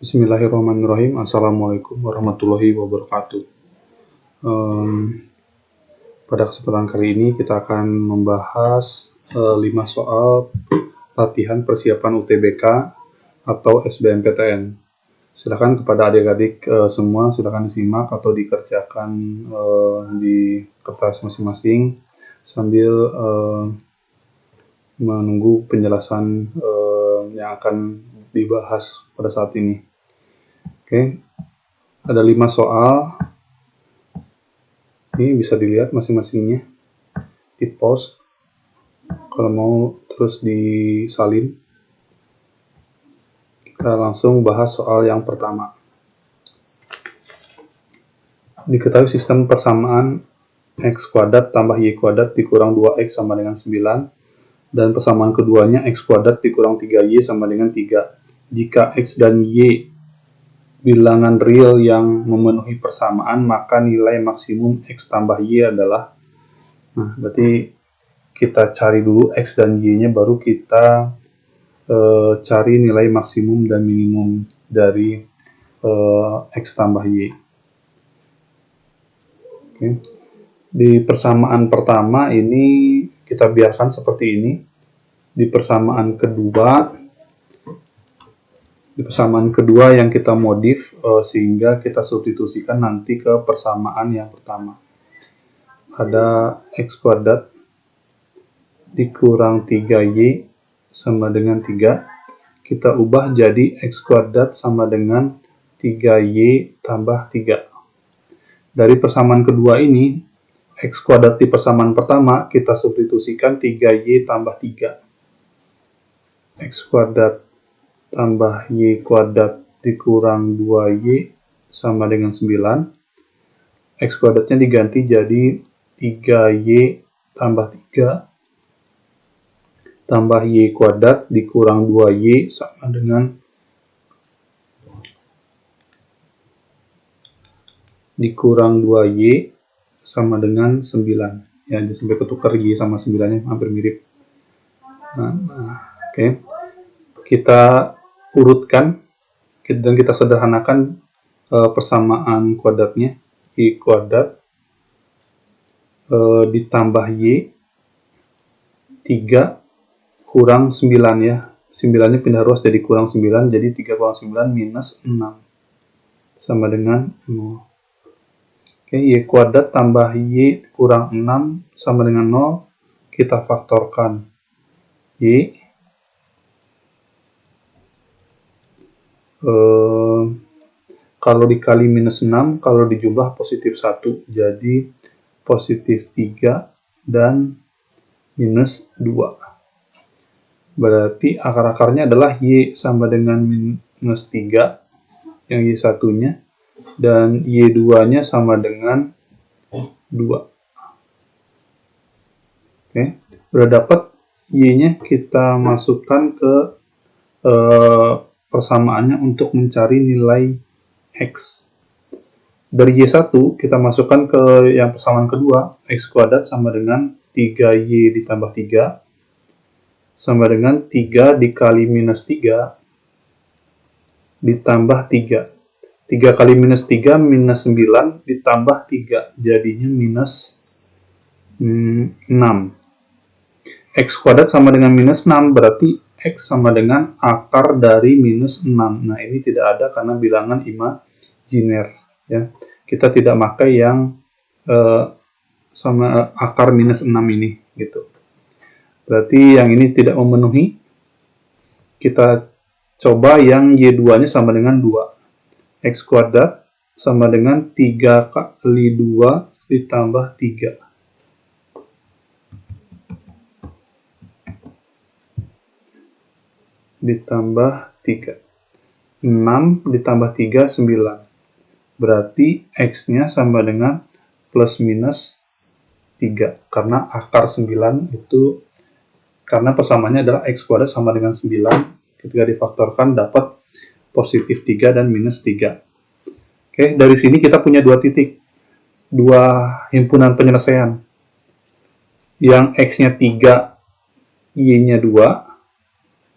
Bismillahirrahmanirrahim. Assalamualaikum warahmatullahi wabarakatuh. Pada kesempatan kali ini kita akan membahas 5 soal latihan persiapan UTBK atau SBMPTN. Silakan kepada adik-adik semua, silakan disimak atau dikerjakan di kertas masing-masing sambil menunggu penjelasan yang akan dibahas pada saat ini. Oke, ada 5 soal. Ini bisa dilihat masing-masingnya di post. Kalau mau terus disalin. Kita langsung bahas soal yang pertama. Diketahui sistem persamaan x kuadrat tambah y kuadrat dikurang 2x sama dengan 9, dan persamaan keduanya x kuadrat dikurang 3y sama dengan 3. Jika x dan y bilangan real yang memenuhi persamaan, maka nilai maksimum x tambah y adalah, berarti kita cari dulu x dan y-nya, baru kita cari nilai maksimum dan minimum dari x tambah y. Oke. Di persamaan pertama ini kita biarkan seperti ini. Di persamaan kedua yang kita modif sehingga kita substitusikan nanti ke persamaan yang pertama. Ada x kuadrat dikurang 3y sama dengan 3. Kita ubah jadi x kuadrat sama dengan 3y tambah 3. Dari persamaan kedua ini, x kuadrat di persamaan pertama kita substitusikan 3y tambah 3. X kuadrat tambah y kuadrat dikurang 2y sama dengan 9. X kuadratnya diganti jadi 3y tambah 3 tambah y kuadrat dikurang 2y sama dengan dikurang 2y sama dengan 9. Ya, sampai ketukar y sama 9-nya hampir mirip. Oke. Kita urutkan dan kita sederhanakan persamaan kuadratnya. Y kuadrat ditambah y 3 kurang 9 ya. 9-nya pindah ruas jadi kurang 9, jadi 3 kurang 9 minus 6 sama dengan 0. Oke, y kuadrat tambah y kurang 6 sama dengan 0. Kita faktorkan y kalau dikali minus 6, kalau dijumlah positif 1, jadi positif 3 dan minus 2. Berarti akar-akarnya adalah y sama dengan minus 3, yang y satunya, dan y 2-nya sama dengan 2. Oke, udah dapat y-nya, kita masukkan ke persamaannya untuk mencari nilai x. Dari y1 kita masukkan ke yang persamaan kedua, x kuadrat sama dengan 3y ditambah 3 sama dengan 3 dikali minus 3 ditambah 3. 3 kali minus 3 minus 9 ditambah 3, jadinya minus 6. X kuadrat sama dengan minus 6, berarti x sama dengan akar dari minus 6. Nah, ini tidak ada karena bilangan imajiner. Ya. Kita tidak pakai yang sama akar minus 6 ini. Gitu. Berarti yang ini tidak memenuhi. Kita coba yang y2-nya sama dengan 2. X kuadrat sama dengan 3 kali 2 ditambah 3. Ditambah 3. 6 ditambah 3, 9. Berarti x-nya sama dengan plus minus 3. Karena akar 9 itu, karena persamaannya adalah x kuadrat sama dengan 9. Ketika difaktorkan dapat positif 3 dan minus 3. Oke, dari sini kita punya 2 titik. 2 himpunan penyelesaian. Yang x-nya 3, y-nya 2.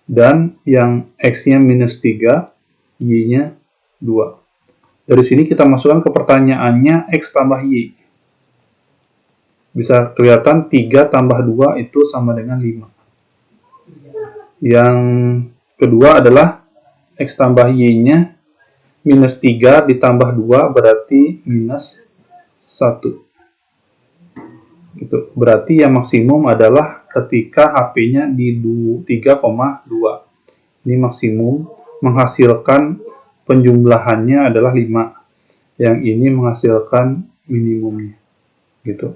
Dan yang x-nya minus 3, y-nya 2. Dari sini kita masukkan ke pertanyaannya X tambah Y. Bisa kelihatan 3 tambah 2 itu sama dengan 5. Yang kedua adalah X tambah Y-nya minus 3 ditambah 2 berarti minus 1. Gitu. Berarti yang maksimum adalah ketika HP-nya di 3,2. Ini maksimum, menghasilkan penjumlahannya adalah 5. Yang ini menghasilkan minimumnya. Gitu.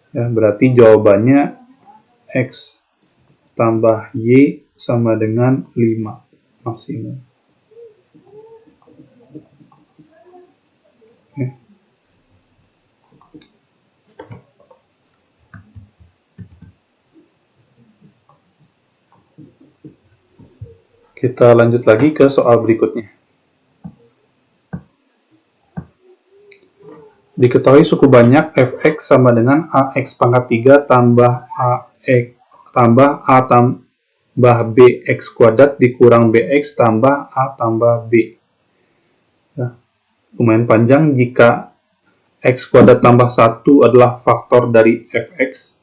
Ya, berarti jawabannya X tambah Y sama dengan 5 maksimum. Oke. Kita lanjut lagi ke soal berikutnya. Diketahui suku banyak fx sama dengan ax pangkat 3 tambah a tambah bx kuadrat dikurang bx tambah a tambah b. Nah, lumayan panjang. Jika x kuadrat tambah 1 adalah faktor dari fx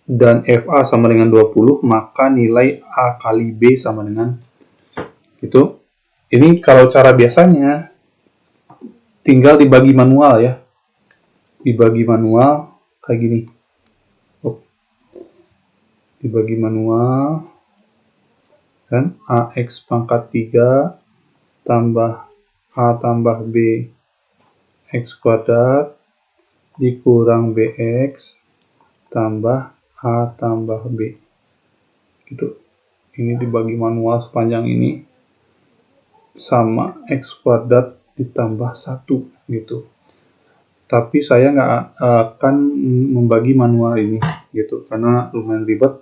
dan fa sama dengan 20, maka nilai a kali b sama dengan itu. Ini kalau cara biasanya tinggal dibagi manual ya. Dibagi manual kayak gini. Dibagi manual kan ax pangkat 3 tambah a tambah b x kuadrat dikurang bx tambah a tambah b. Gitu. Ini dibagi manual sepanjang ini sama x kuadrat ditambah 1 gitu. Tapi saya nggak akan membagi manual ini gitu karena lumayan ribet.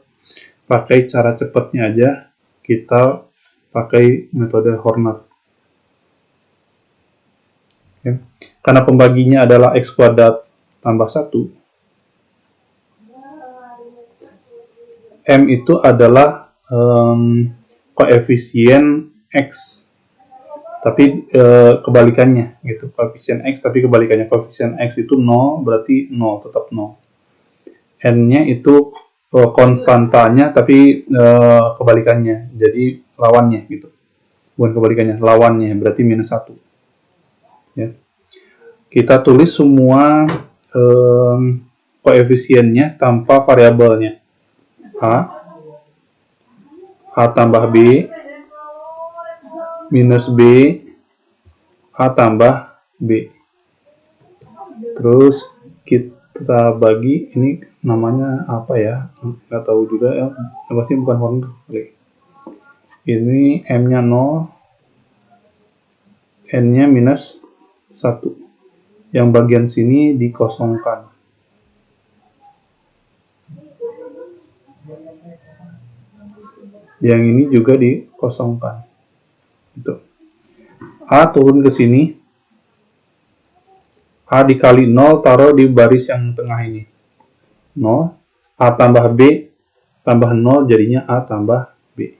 Pakai cara cepatnya aja, kita pakai metode Horner. Oke. Karena pembaginya adalah x kuadrat tambah 1, M itu adalah koefisien X. Tapi kebalikannya gitu, koefisien X tapi kebalikannya. Koefisien X itu 0 berarti 0, tetap 0. N-nya itu konstantanya tapi kebalikannya, jadi lawannya gitu. Bukan kebalikannya, lawannya berarti minus 1. Ya. Kita tulis semua koefisiennya tanpa variabelnya. A tambah B minus B, A tambah B. Terus kita bagi, ini namanya apa ya? Nggak tahu juga ya. Pasti bukan Horner. Ini M-nya 0, N-nya minus 1. Yang bagian sini dikosongkan. Yang ini juga dikosongkan. Gitu. A turun ke sini. A dikali 0 taruh di baris yang tengah ini. 0. A tambah B tambah 0 jadinya A tambah B.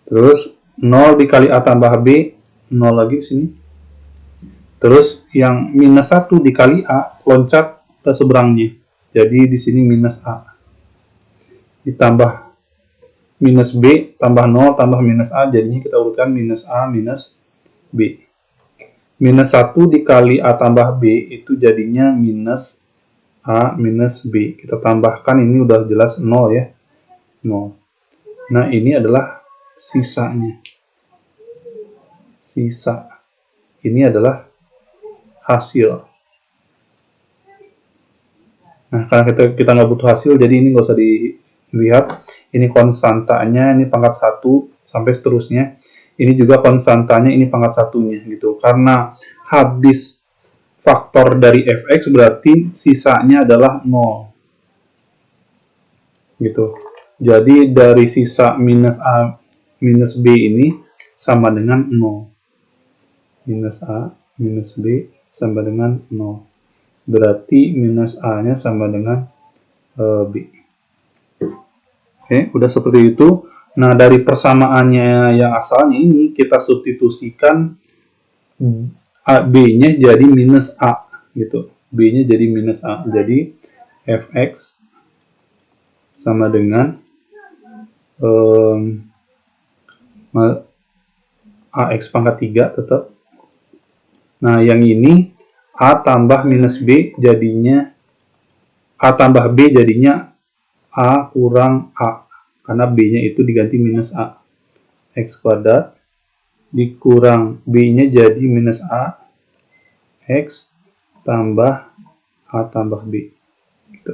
Terus 0 dikali A tambah B, 0 lagi ke sini. Terus yang minus 1 dikali A loncat ke seberangnya. Jadi di sini minus A. Ditambah minus B tambah 0 tambah minus A, jadinya kita urutkan minus A minus B. Minus 1 dikali A tambah B itu jadinya minus A minus B. Kita tambahkan, ini udah jelas 0 ya. 0. Nah ini adalah sisanya. Sisa. Ini adalah hasil. Nah karena kita nggak butuh hasil, jadi ini nggak usah dilihat. Ini konstantanya, ini pangkat 1 sampai seterusnya. Ini juga konstantanya, ini pangkat 1-nya gitu. Karena habis faktor dari fx berarti sisanya adalah 0. Gitu. Jadi dari sisa minus A minus B ini sama dengan 0. Minus A minus B sama dengan 0. Berarti minus A-nya sama dengan B. Oke, udah seperti itu. Nah, dari persamaannya yang asalnya ini kita substitusikan B-nya jadi minus A gitu. B-nya jadi minus A. Jadi fx sama dengan AX pangkat 3 tetap. Nah, yang ini A tambah minus B jadinya A tambah B jadinya A kurang A. Karena B-nya itu diganti minus A. X kuadrat dikurang B-nya jadi minus A. X tambah A tambah B. Gitu.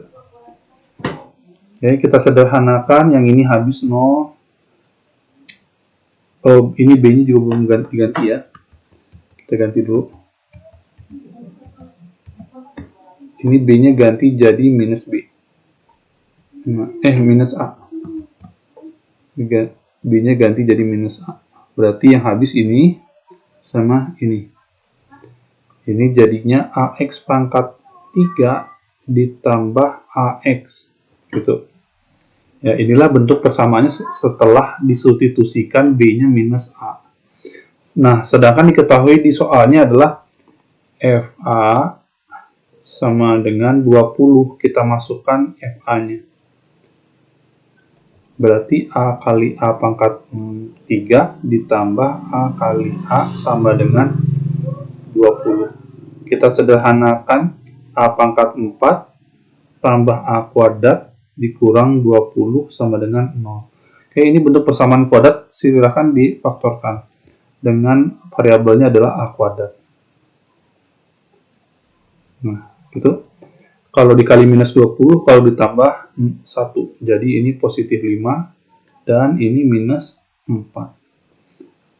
Oke, kita sederhanakan. Yang ini habis 0. Oh, ini B-nya juga belum ganti-ganti ya. Kita ganti dulu. Ini B-nya ganti jadi minus B. Minus A. B-nya ganti jadi minus A. Berarti yang habis ini sama ini. Ini jadinya AX pangkat 3 ditambah AX. Gitu. Ya, inilah bentuk persamaannya setelah disubstitusikan B-nya minus A. Nah, sedangkan diketahui di soalnya adalah FA sama dengan 20. Kita masukkan FA-nya. Berarti A kali A pangkat 3 ditambah A kali A sama dengan 20. Kita sederhanakan A pangkat 4 tambah A kuadrat dikurang 20 sama dengan 0. Oke, ini bentuk persamaan kuadrat, silakan difaktorkan. Dengan variabelnya adalah A kuadrat. Nah, gitu. Kalau dikali minus 20, kalau ditambah 1. Jadi ini positif 5, dan ini minus 4.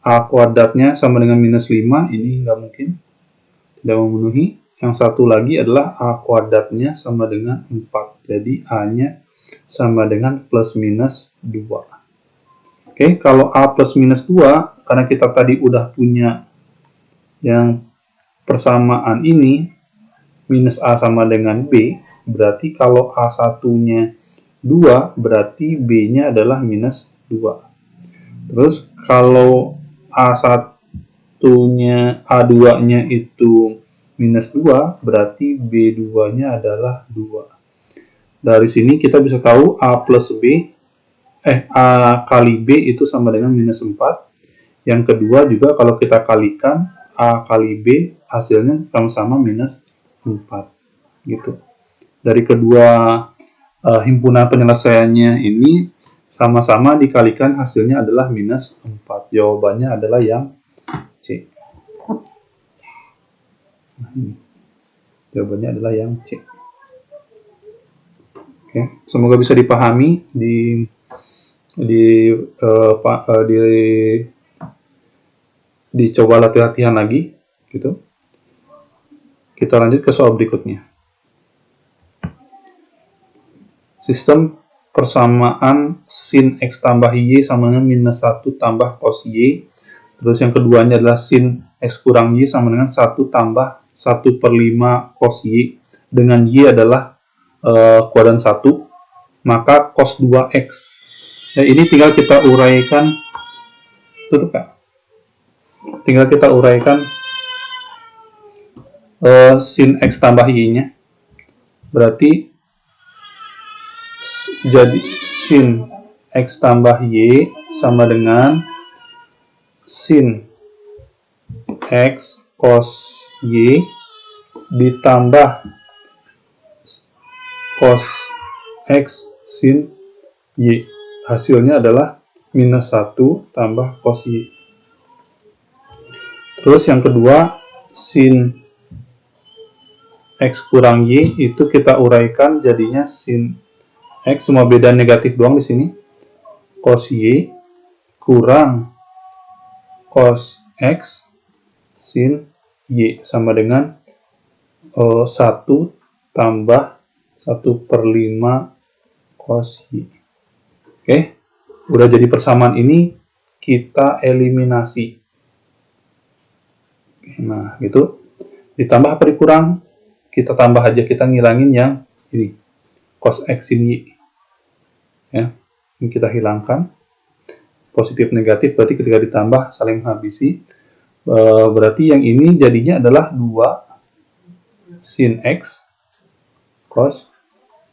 A kuadratnya sama dengan minus 5, ini nggak mungkin. Tidak memenuhi. Yang satu lagi adalah A kuadratnya sama dengan 4. Jadi A-nya sama dengan plus minus 2. Oke, kalau A plus minus 2, karena kita tadi udah punya yang persamaan ini, minus A sama dengan B, berarti kalau A1-nya 2, berarti B-nya adalah minus 2. Terus kalau A1-nya, A2-nya itu minus 2, berarti B2-nya adalah 2. Dari sini kita bisa tahu A plus B, A kali B itu sama dengan minus 4. Yang kedua juga kalau kita kalikan, A kali B hasilnya sama-sama minus 4 gitu. Dari kedua himpunan penyelesaiannya ini sama-sama dikalikan hasilnya adalah minus 4. Jawabannya adalah yang C. Nah, ini. Jawabannya adalah yang C. Oke, semoga bisa dipahami dicoba latihan lagi gitu. Kita lanjut ke soal berikutnya. Sistem persamaan sin X tambah Y sama dengan minus 1 tambah cos Y. Terus yang keduanya adalah sin X kurang Y sama dengan 1 tambah 1/5 cos Y. Dengan Y adalah kuadran 1. Maka cos 2X. Nah, ini tinggal kita uraikan. Tutup, Kak. Tinggal kita uraikan sin X tambah Y-nya. Berarti jadi sin X tambah Y sama dengan sin X cos Y ditambah cos X sin Y. Hasilnya adalah minus 1 tambah cos Y. Terus yang kedua, sin X kurang Y itu kita uraikan jadinya sin X, cuma beda negatif doang di sini. Cos Y kurang cos X sin Y sama dengan 1 tambah 1/5 cos Y. Oke, udah jadi persamaan ini, kita eliminasi. Nah, gitu. Ditambah apa dikurang? Kita tambah aja, kita ngilangin yang ini. Cos X sin Y. Ya, ini kita hilangkan. Positif negatif berarti ketika ditambah saling menghabisi. Berarti yang ini jadinya adalah 2 sin X cos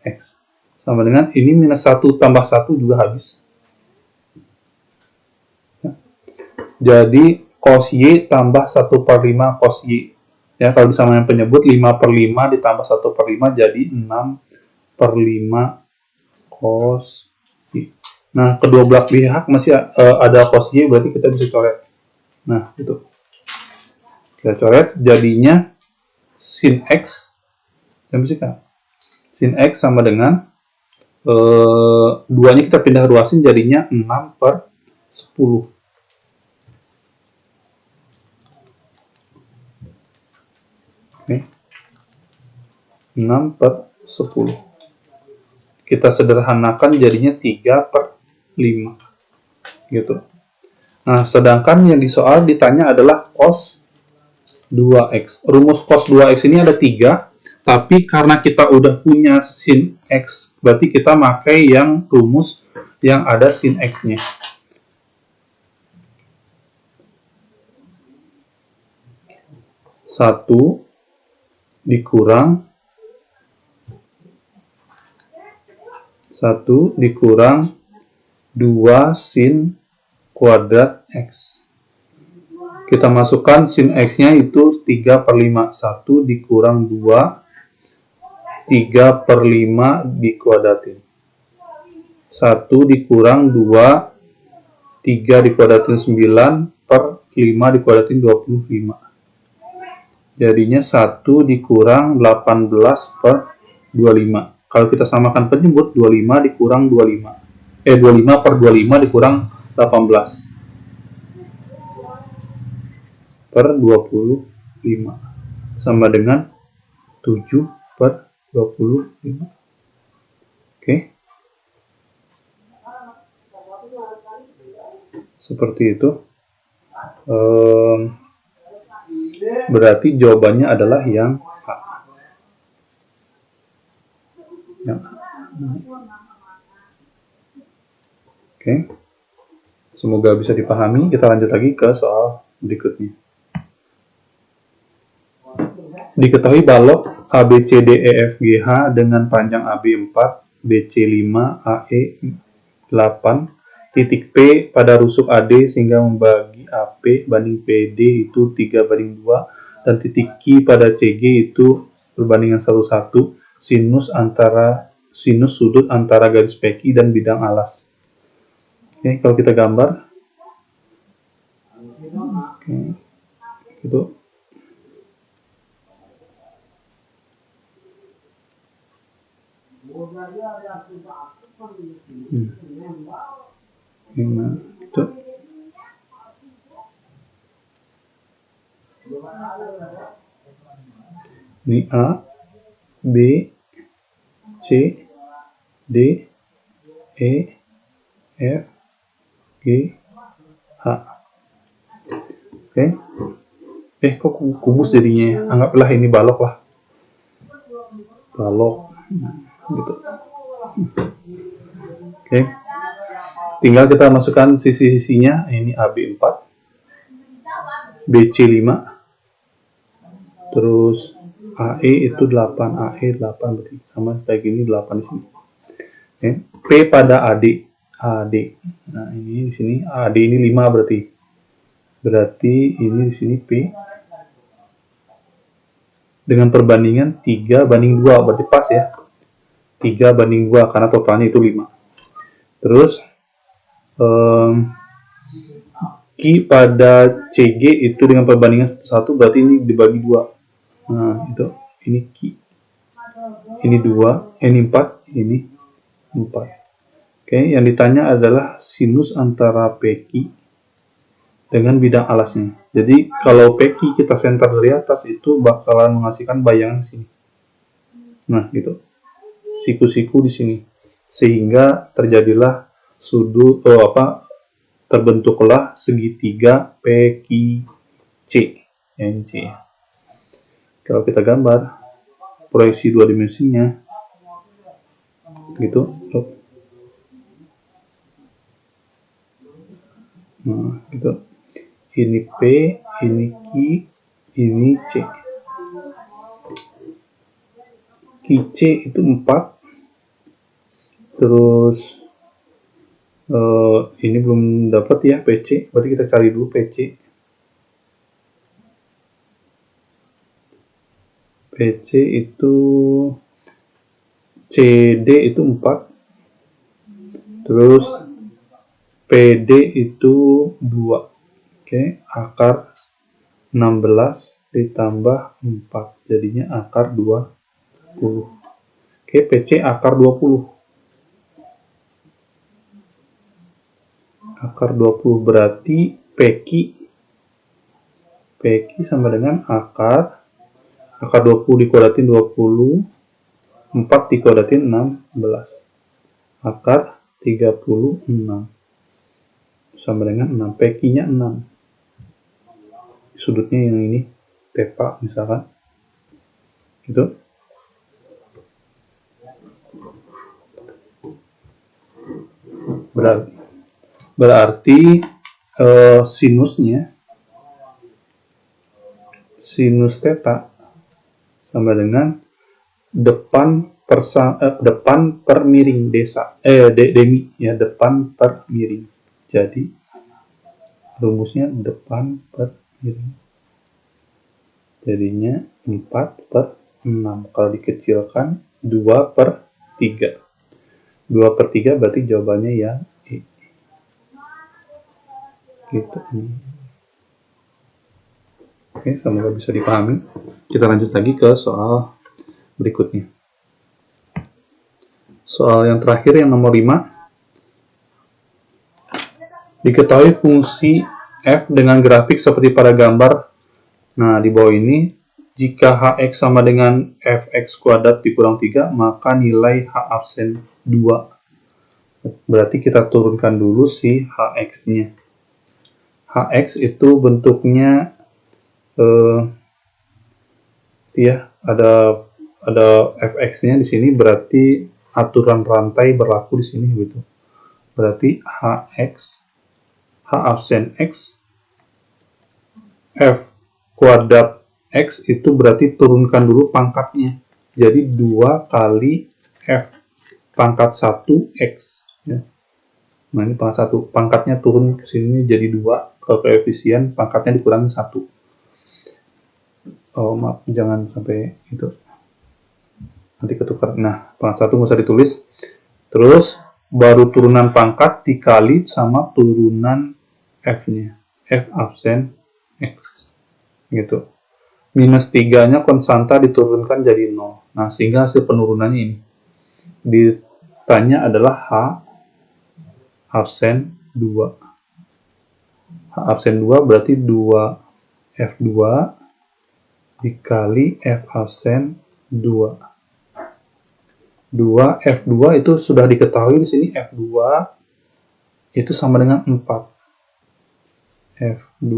X. Sama dengan ini minus 1 tambah 1 juga habis. Jadi cos Y tambah 1/5 cos Y. Ya, kalau disamakan penyebut 5/5 ditambah 1/5 jadi 6/5 cos Y. Nah, kedua belah pihak masih ada cos Y, berarti kita bisa coret. Nah, itu. Kita coret, jadinya sin X, yang bisa kan? Sin X sama dengan 2-nya kita pindah ruasin, jadinya 6/10. Oke. 6/10. Kita sederhanakan jadinya 3/5. Gitu. Nah, sedangkan yang di soal ditanya adalah cos 2x. Rumus cos 2x ini ada 3, tapi karena kita udah punya sin x, berarti kita pakai yang rumus yang ada sin x-nya. Satu dikurang 2 sin kuadrat x. Kita masukkan sin X-nya itu 3/5. 1 dikurang 2, 3/5 dikuadratin. 1 dikurang 2, 3 dikuadratin 9, per 5 dikuadratin 25. Jadinya 1 dikurang 18/25. Kalau kita samakan penyebut, 25 dikurang 25. 25/25 dikurang 18. Per 25 sama dengan 7/25. Oke. Seperti itu. Berarti jawabannya adalah yang A. Yang A. Oke. Semoga bisa dipahami. Kita lanjut lagi ke soal berikutnya. Diketahui balok ABCDEFGH dengan panjang AB 4, BC 5, AE 8, titik P pada rusuk AD sehingga membagi AP banding PD itu 3/2, dan titik Q pada CG itu perbandingan 1:1, sinus sudut antara garis PQ dan bidang alas. Oke, kalau kita gambar. Oke. Gitu. Itu. Ini A, B, C, D, E, F, G, H. Oke. Kok kubus jadinya ya? Anggaplah ini balok lah. Balok. Gitu. Oke. Tinggal kita masukkan sisi-sisinya. Ini AB 4, BC 5, terus AE itu 8, AE 8 berarti sama kayak gini 8 di sini. Oke. P pada AD. Nah, ini di sini AD ini 5 berarti. Berarti ini di sini P dengan perbandingan 3/2, berarti pas ya. 3/2 karena totalnya itu 5. Terus Q pada CG itu dengan perbandingan 1:1, berarti ini dibagi 2. Nah, itu ini Q. Ini 2, ini 4, ini 4. Oke, yang ditanya adalah sinus antara PQ dengan bidang alasnya. Jadi, kalau PQ kita senter dari atas itu bakalan menghasilkan bayangan di sini. Nah, gitu. Siku-siku di sini. Sehingga terjadilah terbentuklah segitiga PQC. Yang C. Kalau kita gambar proyeksi 2 dimensinya gitu. Nah, gitu. ini P, ini Q, ini C. QC itu 4. Terus ini belum dapat ya PC, berarti kita cari dulu PC. PC itu CD itu 4. Terus PD itu 2. Oke, akar 16 ditambah 4, jadinya akar 20. Oke, PC akar 20. Akar 20 berarti PQ sama dengan akar 20 dikuadratin 20, 4 dikuadratin 16. Akar 36 sama dengan 6. PQ-nya 6. Sudutnya yang ini, theta misalkan. Gitu. Berarti sinus theta sama dengan depan per miring demi ya, depan per miring. Jadi rumusnya depan per miring. Jadinya 4/6. Kalau dikecilkan 2/3. 2/3 berarti jawabannya ya E. Gitu. Oke, semoga bisa dipahami. Kita lanjut lagi ke soal berikutnya. Soal yang terakhir, yang nomor 5. Diketahui fungsi f dengan grafik seperti pada gambar. Nah, di bawah ini, jika hx sama dengan fx kuadrat dikurang 3, maka nilai h absen 2. Berarti kita turunkan dulu si hx-nya. Hx itu bentuknya ya, ada fx-nya di sini, berarti aturan rantai berlaku di sini gitu. Berarti h absen x, f kuadrat x itu berarti turunkan dulu pangkatnya. Jadi 2 kali f pangkat 1 x ya. Nah, ini pangkat 1, pangkatnya turun ke sini jadi 2, ke koefisien pangkatnya dikurangi 1. Oh, maaf, jangan sampai itu. Nanti ketukar. Nah, pangkat 1 nggak usah ditulis. Terus baru turunan pangkat dikali sama turunan f-nya. F absen x. Gitu. Minus 3-nya konstanta diturunkan jadi 0. Nah, sehingga hasil penurunannya ini. Ditanya adalah H absen 2. H absen 2 berarti 2F2 dikali F absen 2. 2F2 itu sudah diketahui di sini, F2 itu sama dengan 4. F2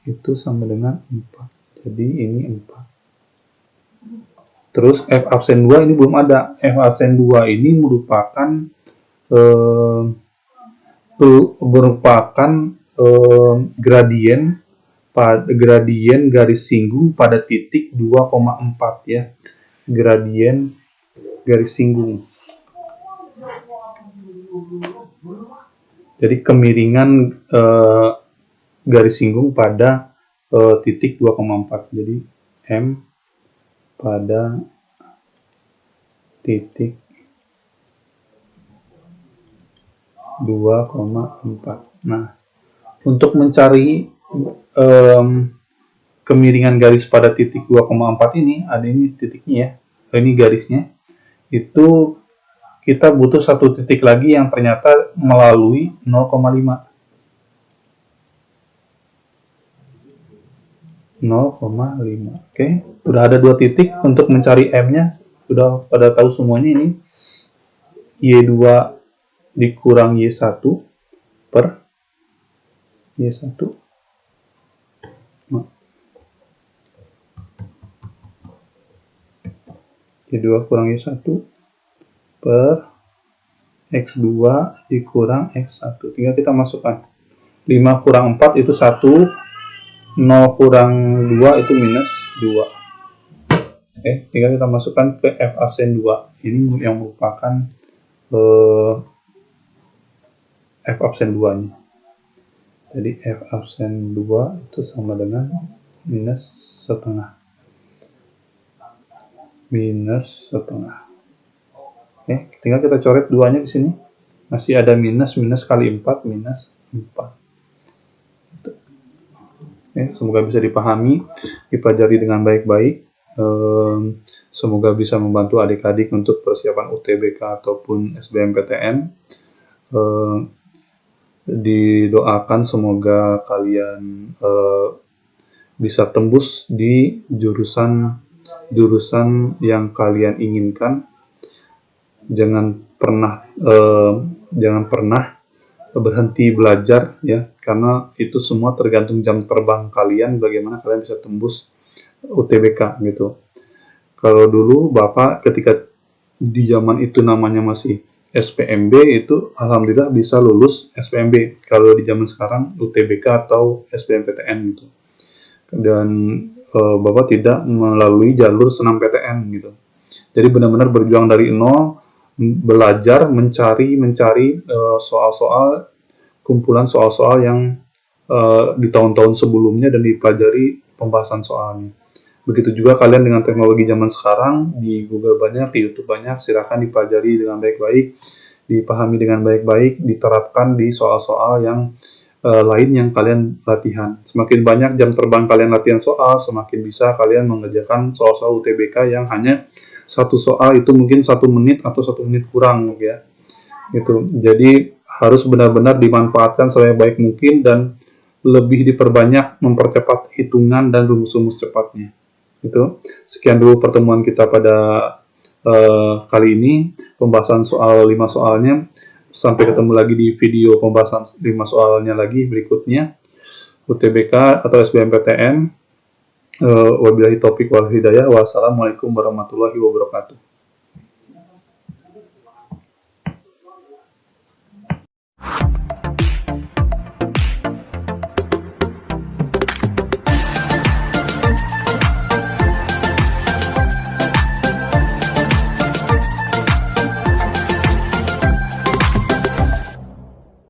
itu sama dengan 4. Jadi ini 4. Terus F absen 2 ini belum ada. F absen 2 ini merupakan gradien garis singgung pada titik 2,4 ya. Gradien garis singgung. Jadi kemiringan garis singgung pada titik 2,4. Jadi M pada titik 2,4. Nah, untuk mencari kemiringan garis pada titik 2,4 ini, ada ini titiknya ya, ini garisnya, itu kita butuh satu titik lagi yang ternyata melalui 0,5. 0,5. Oke, udah ada 2 titik. Untuk mencari M-nya sudah pada tahu semuanya, ini Y2 dikurang Y1 per Y1. Y2 kurang Y1 per X2 dikurang X1. Tinggal kita masukkan. 5 kurang 4 itu 1. 0 kurang 2 itu minus 2. Oke, tinggal kita masukkan ke F absen 2. Ini yang merupakan F absen 2-nya. Jadi F absen 2 itu sama dengan minus setengah. Minus setengah. Oke, tinggal kita coret 2-nya di sini. Masih ada minus kali 4, minus 4. Oke, semoga bisa dipahami, dipelajari dengan baik-baik. Semoga bisa membantu adik-adik untuk persiapan UTBK ataupun SBMPTN. Didoakan semoga kalian bisa tembus di jurusan yang kalian inginkan. Jangan pernah berhenti belajar ya, karena itu semua tergantung jam terbang kalian, bagaimana kalian bisa tembus UTBK gitu. Kalau dulu Bapak ketika di zaman itu namanya masih SPMB, itu alhamdulillah bisa lulus SPMB. Kalau di zaman sekarang UTBK atau SBMPTN gitu. Dan Bapak tidak melalui jalur SNMPTN gitu. Jadi benar-benar berjuang dari nol, belajar, mencari soal-soal, kumpulan soal-soal yang di tahun-tahun sebelumnya dan dipelajari pembahasan soalnya. Begitu juga kalian dengan teknologi zaman sekarang, di Google banyak, di YouTube banyak, silakan dipelajari dengan baik-baik, dipahami dengan baik-baik, diterapkan di soal-soal yang lain yang kalian latihan. Semakin banyak jam terbang kalian latihan soal, semakin bisa kalian mengerjakan soal-soal UTBK yang hanya satu soal itu mungkin 1 menit atau 1 menit kurang ya. Gitu. Jadi harus benar-benar dimanfaatkan sebaik mungkin dan lebih diperbanyak mempercepat hitungan dan rumus-rumus cepatnya. Gitu. Sekian dulu pertemuan kita pada kali ini, pembahasan soal 5 soalnya. Sampai ketemu lagi di video pembahasan 5 soalnya lagi berikutnya. UTBK atau SBMPTN. Wabillahi taufiq wal hidayah. Wassalamualaikum warahmatullahi wabarakatuh.